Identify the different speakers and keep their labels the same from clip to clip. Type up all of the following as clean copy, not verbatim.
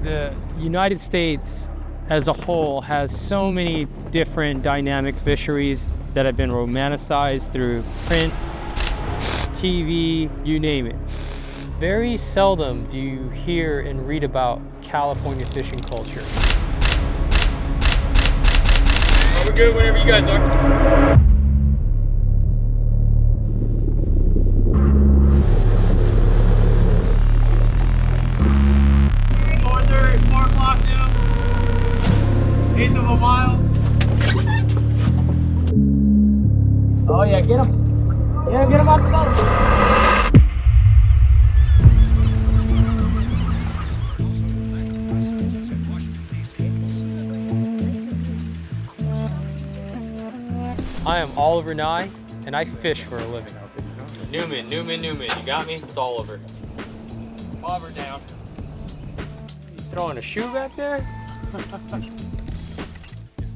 Speaker 1: The United States as a whole has so many different dynamic fisheries that have been romanticized through print, TV, you name it. Very seldom do you hear and read about California fishing culture. We're good whenever you guys are. Eighth of a mile. Oh yeah, get him. Yeah, get him off the boat. I am Oliver Ngy, and I fish for a living. Newman, you got me? It's Oliver. Bobber down. You throwing a shoe back there?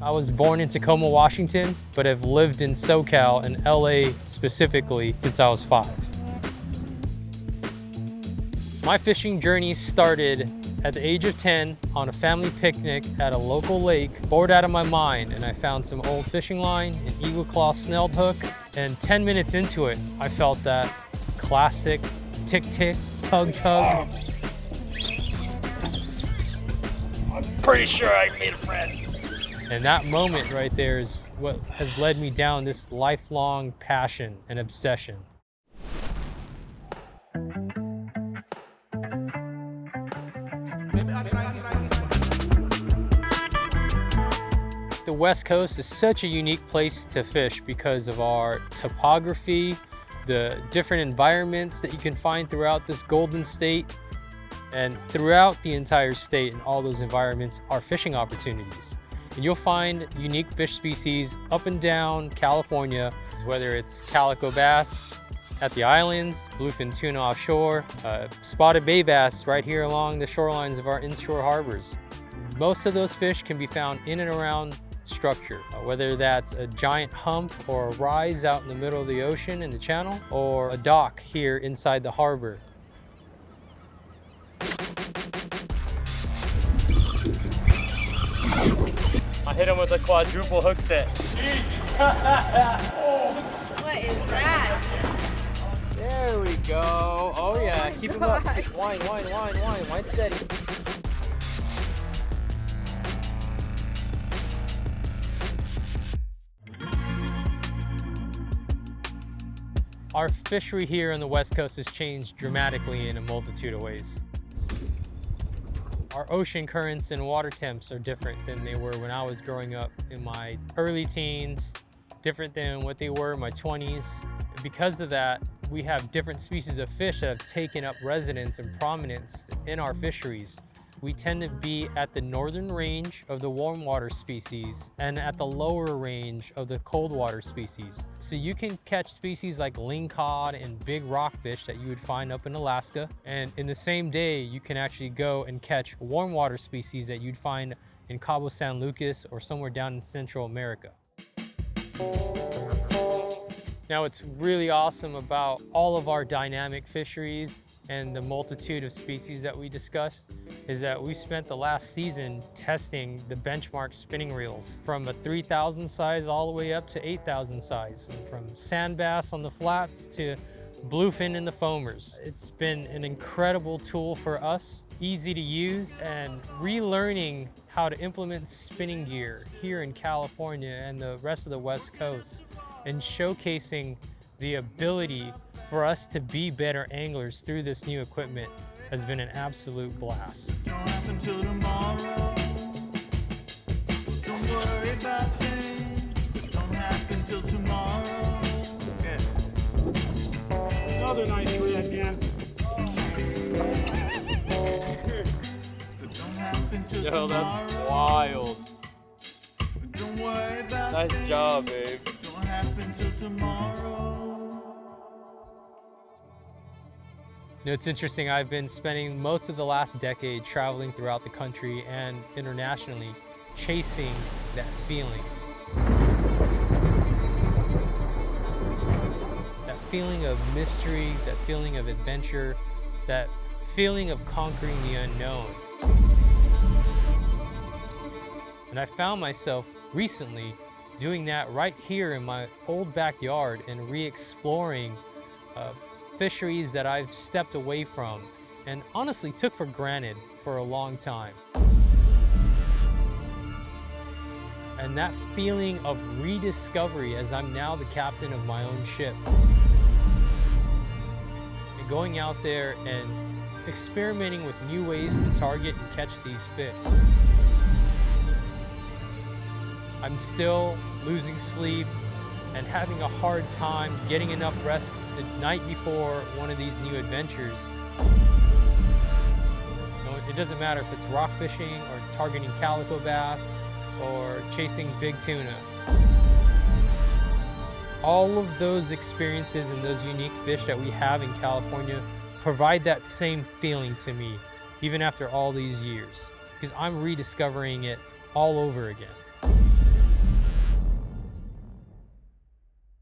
Speaker 1: I was born in Tacoma, Washington, but have lived in SoCal and LA specifically since I was 5. My fishing journey started at the age of 10 on a family picnic at a local lake, bored out of my mind, and I found some old fishing line, an eagle claw snelled hook, and 10 minutes into it, I felt that classic tick-tick, tug-tug. I'm pretty sure I made a friend. And that moment right there is what has led me down this lifelong passion and obsession. The West Coast is such a unique place to fish because of our topography, the different environments that you can find throughout this golden state. And throughout the entire state and all those environments are fishing opportunities. And you'll find unique fish species up and down California, whether it's calico bass at the islands, bluefin tuna offshore, spotted bay bass right here along the shorelines of our inshore harbors. Most of those fish can be found in and around structure, whether that's a giant hump or a rise out in the middle of the ocean in the channel, or a dock here inside the harbor. I hit him with a quadruple hook set.
Speaker 2: What is that?
Speaker 1: There we go. Oh yeah, keep him up. Wine, wine steady. Our fishery here on the West Coast has changed dramatically in a multitude of ways. Our ocean currents and water temps are different than they were when I was growing up in my early teens, different than what they were in my 20s. Because of that, we have different species of fish that have taken up residence and prominence in our fisheries. We tend to be at the northern range of the warm water species and at the lower range of the cold water species. So you can catch species like lingcod and big rockfish that you would find up in Alaska. And in the same day, you can actually go and catch warm water species that you'd find in Cabo San Lucas or somewhere down in Central America. Now, what's really awesome about all of our dynamic fisheries and the multitude of species that we discussed is that we spent the last season testing the benchmark spinning reels from a 3,000 size all the way up to 8,000 size, and from sand bass on the flats to bluefin in the foamers. It's been an incredible tool for us, easy to use, and relearning how to implement spinning gear here in California and the rest of the West Coast, and showcasing the ability for us to be better anglers through this new equipment has been an absolute blast.
Speaker 3: Don't happen till tomorrow. Don't worry about things. Don't happen till tomorrow. Okay.
Speaker 4: Another nice red, man.
Speaker 3: Don't happen till
Speaker 1: Yo,
Speaker 3: tomorrow.
Speaker 1: that's wild.
Speaker 3: Don't worry about
Speaker 1: Nice
Speaker 3: things.
Speaker 1: job, babe.
Speaker 3: Don't happen till tomorrow.
Speaker 1: You know, it's interesting, I've been spending most of the last decade traveling throughout the country and internationally, chasing that feeling. That feeling of mystery, that feeling of adventure, that feeling of conquering the unknown. And I found myself recently doing that right here in my old backyard and re-exploring fisheries that I've stepped away from and honestly took for granted for a long time. And that feeling of rediscovery as I'm now the captain of my own ship. And going out there and experimenting with new ways to target and catch these fish. I'm still losing sleep and having a hard time getting enough rest the night before one of these new adventures. It doesn't matter if it's rock fishing or targeting calico bass or chasing big tuna. All of those experiences and those unique fish that we have in California provide that same feeling to me, even after all these years, because I'm rediscovering it all over again.